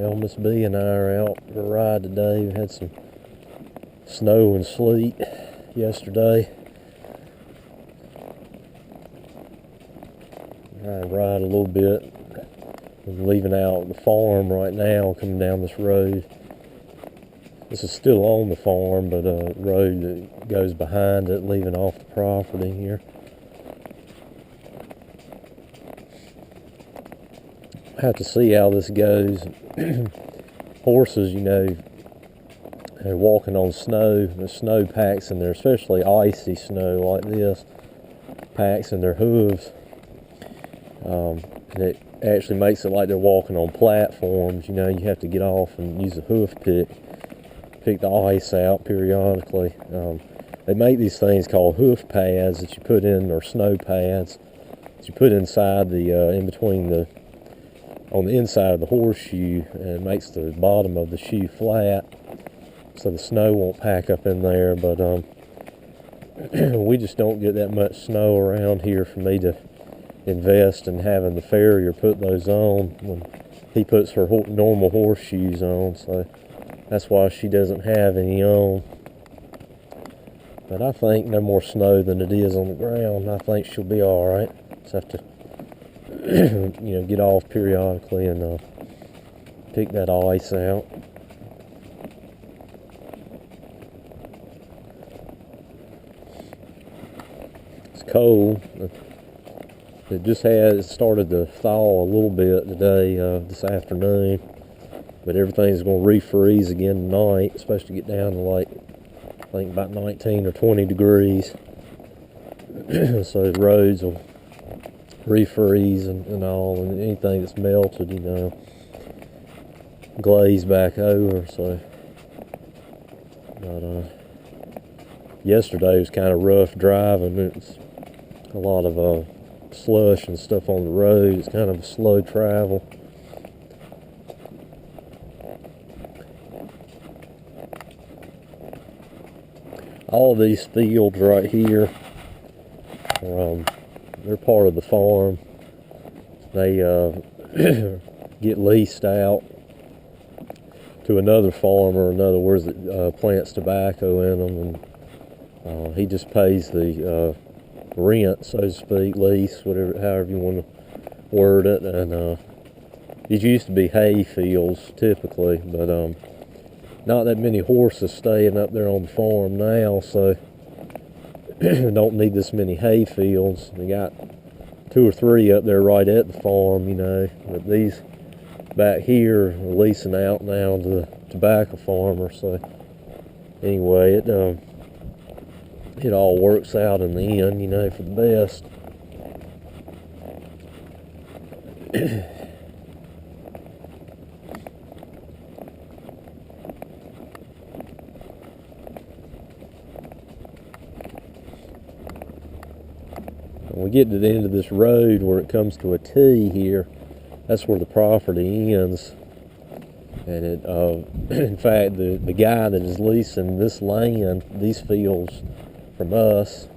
Well, Miss B and I are out for a ride today. We had some snow and sleet yesterday. I ride a little bit. I'm leaving out the farm right now, coming down this road. This is still on the farm, but a road that goes behind it, leaving off the property here. Have to see how this goes. Horses, they're walking on snow. The snow packs in there, especially icy snow like this, packs in their hooves. And it actually makes it like they're walking on platforms. You have to get off and use a hoof pick the ice out periodically. They make these things called hoof pads that you put in, or snow pads that you put inside in between on the inside of the horseshoe, and it makes the bottom of the shoe flat so the snow won't pack up in there. But we just don't get that much snow around here for me to invest in having the farrier put those on when he puts her normal horseshoes on, so that's why she doesn't have any on. But I think no more snow than it is on the ground. I think she'll be alright. Just have to get off periodically and pick that ice out. It's cold. It started to thaw a little bit today, this afternoon, but everything's going to refreeze again tonight. It's supposed to get down to I think about 19 or 20 degrees. So the roads will refreeze and all, and anything that's melted, glaze back over. So, but yesterday was kind of rough driving. It's a lot of slush and stuff on the road. It's kind of a slow travel. All these fields right here, they're part of the farm. They get leased out to another farmer, in other words, that plants tobacco in them, and he just pays the rent, so to speak, lease, however you want to word it. And these used to be hay fields typically, but not that many horses staying up there on the farm now, so don't need this many hay fields. They got 2 or 3 up there right at the farm, but these back here are leasing out now to the tobacco farmer. So anyway, it all works out in the end, for the best. When we get to the end of this road where it comes to a T here, that's where the property ends. And in fact, the guy that is leasing this land, these fields from us,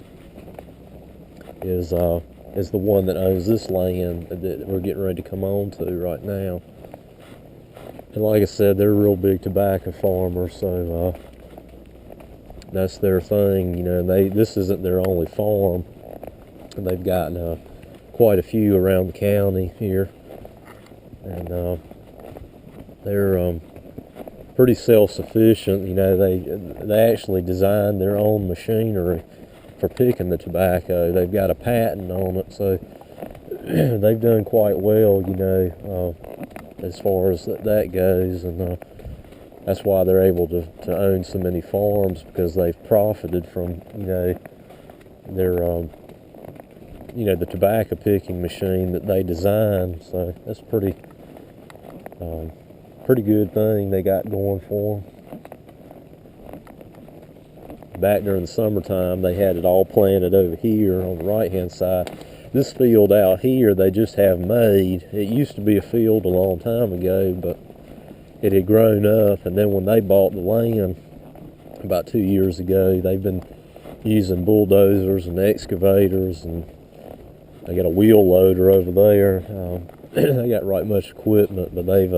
is the one that owns this land that we're getting ready to come on to right now. And like I said, they're a real big tobacco farmers, so that's their thing. This isn't their only farm. They've got quite a few around the county here, and they're pretty self-sufficient. They actually designed their own machinery for picking the tobacco. They've got a patent on it, so they've done quite well, as far as that goes, and that's why they're able to own so many farms, because they've profited from their the tobacco picking machine that they designed. So that's pretty good thing they got going for them. Back during the summertime, they had it all planted over here on the right hand side. This field out here, they just have made. It used to be a field a long time ago, but it had grown up, and then when they bought the land about 2 years ago, they've been using bulldozers and excavators, and they got a wheel loader over there. They got right much equipment, but they've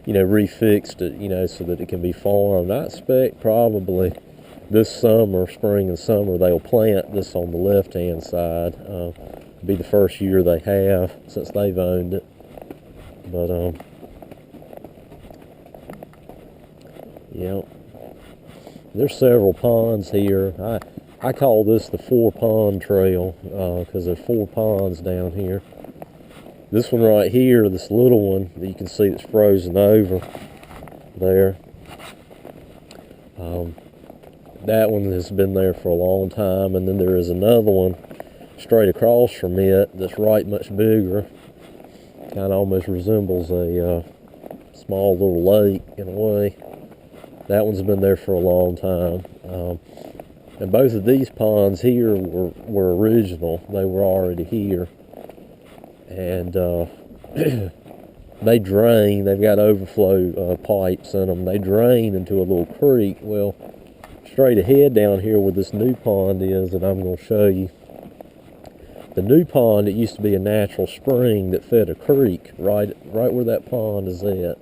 refixed it, so that it can be farmed. I expect probably this summer, spring and summer, they'll plant this on the left-hand side. It'll be the first year they have since they've owned it. But, yeah. There's several ponds here. I call this the 4-pond trail because there's 4 ponds down here. This one right here, this little one that you can see that's frozen over there, that one has been there for a long time. And then there is another one straight across from it that's right much bigger. Kind of almost resembles a small little lake in a way. That one's been there for a long time. And both of these ponds here were original. They were already here. And they drain. They've got overflow pipes in them. They drain into a little creek. Well, straight ahead down here where this new pond is that I'm going to show you, the new pond, it used to be a natural spring that fed a creek right where that pond is at.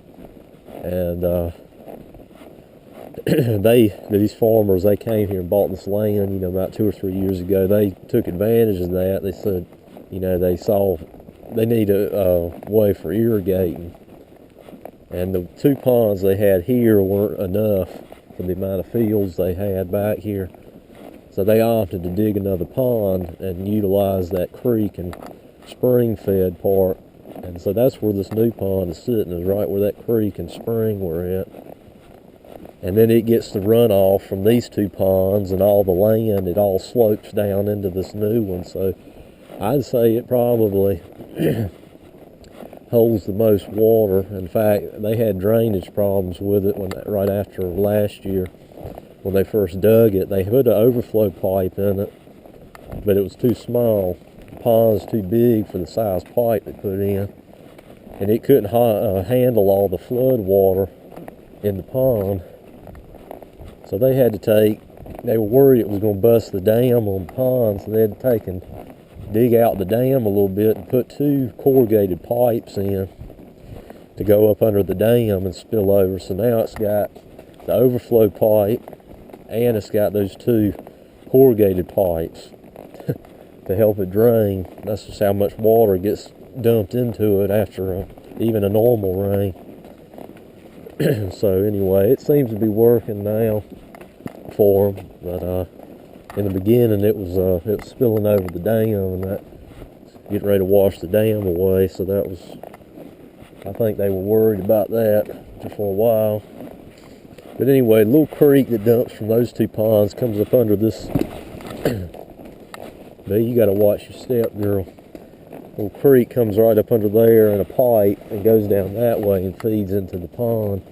And these farmers, they came here and bought this land, about 2 or 3 years ago. They took advantage of that. They said, they saw they need a way for irrigating. And the 2 ponds they had here weren't enough for the amount of fields they had back here. So they opted to dig another pond and utilize that creek and spring-fed part. And so that's where this new pond is sitting, is right where that creek and spring were at. And then it gets the runoff from these 2 ponds, and all the land, it all slopes down into this new one. So I'd say it probably holds the most water. In fact, they had drainage problems with it right after last year. When they first dug it, they put an overflow pipe in it, but it was too small. The pond's too big for the size pipe they put in, and it couldn't handle all the flood water in the pond. So they were worried it was going to bust the dam on the pond, so they had to take and dig out the dam a little bit and put 2 corrugated pipes in to go up under the dam and spill over. So now it's got the overflow pipe, and it's got those 2 corrugated pipes to help it drain. That's just how much water gets dumped into it after even a normal rain. So anyway, it seems to be working now for them. But in the beginning, it was spilling over the dam, and that getting ready to wash the dam away. So that was, I think they were worried about that just for a while. But anyway, the little creek that dumps from those 2 ponds comes up under this. But you got to watch your step, girl. Little creek comes right up under there in a pipe and goes down that way and feeds into the pond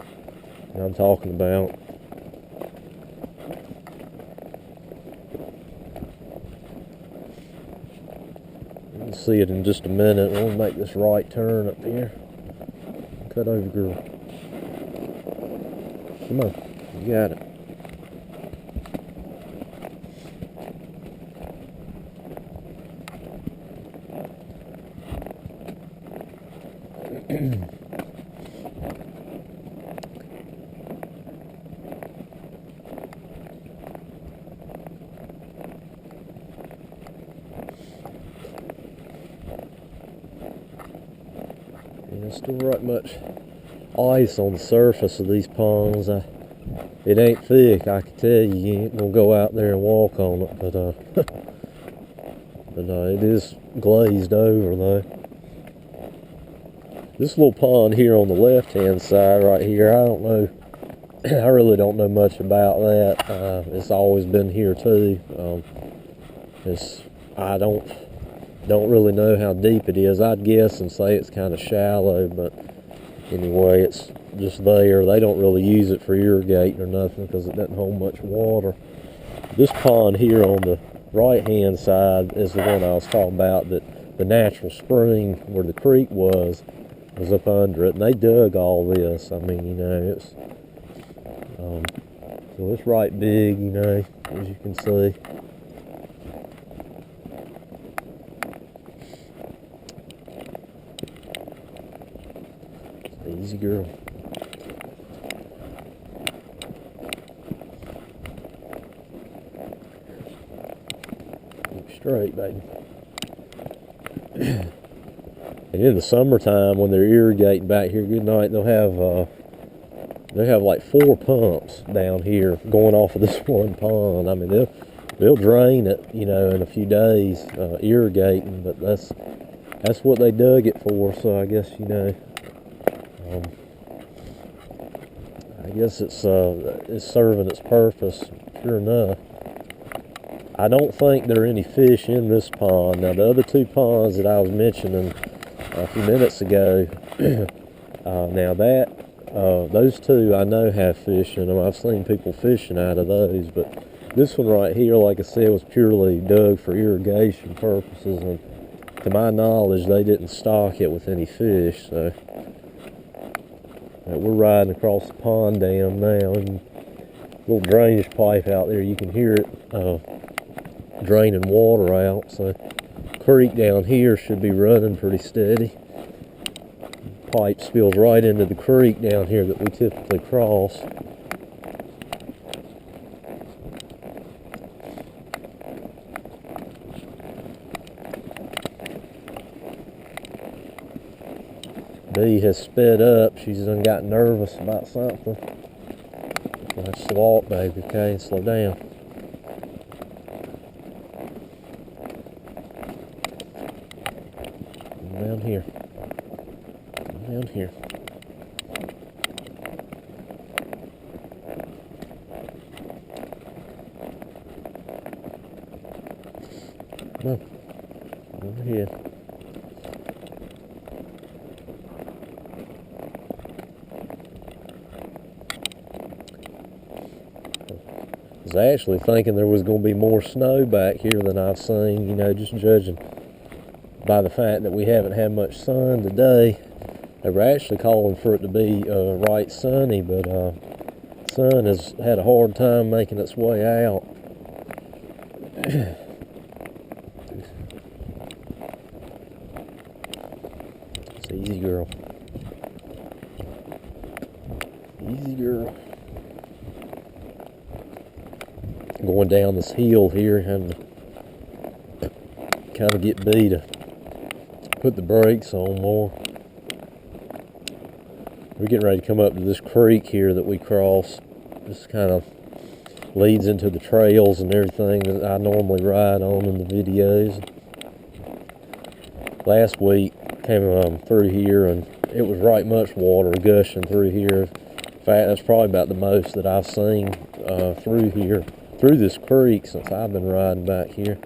that I'm talking about. You'll see it in just a minute. We'll make this right turn up here. Cut over, girl. Come on, you got it. There's still right much ice on the surface of these ponds. It ain't thick, I can tell you. You ain't gonna go out there and walk on it, but it is glazed over though. This little pond here on the left-hand side right here, I don't know. I really don't know much about that. It's always been here too. I don't really know how deep it is. I'd guess and say it's kind of shallow, but anyway, it's just there. They don't really use it for irrigating or nothing because it doesn't hold much water. This pond here on the right-hand side is the one I was talking about, that the natural spring where the creek was up under it, and they dug all this. I mean, it's so it's right big, as you can see. Easy, girl. straight, baby. And in the summertime, when they're irrigating back here, good night, they'll have like 4 pumps down here going off of this one pond. I mean, they'll drain it, you know, in a few days, irrigating, but that's what they dug it for. So I guess, you know, I guess it's serving its purpose, sure enough. I don't think there are any fish in this pond. Now, the other 2 ponds that I was mentioning a few minutes ago, now those 2 I know have fish in them. I've seen people fishing out of those, but this one right here, like I said, was purely dug for irrigation purposes, and to my knowledge, they didn't stock it with any fish. So we're riding across the pond dam now, and little drainage pipe out there. You can hear it draining water out. So creek down here should be running pretty steady. Pipe spills right into the creek down here that we typically cross. Bee has sped up. She's done got nervous about something. Let's walk, baby, okay? Slow down. Down here. Down here. Come on. Over here. I was actually thinking there was going to be more snow back here than I've seen, you know, just judging by the fact that we haven't had much sun today. They were actually calling for it to be right sunny, but sun has had a hard time making its way out. It's easy, girl. Easy, girl. Going down this hill here, having to kind of get Bee to put the brakes on more. We're getting ready to come up to this creek here that we cross. This kind of leads into the trails and everything that I normally ride on in the videos. Last week came through here and it was right much water gushing through here. In fact, that's probably about the most that I've seen through here, through this creek, since I've been riding back here.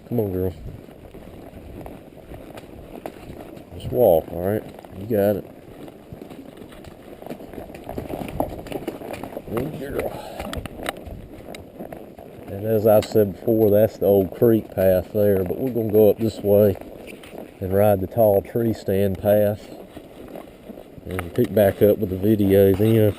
Come on, girl. Just walk, all right? You got it. Good girl. And as I've said before, that's the old creek path there, but we're going to go up this way and ride the tall tree stand path and pick back up with the video then.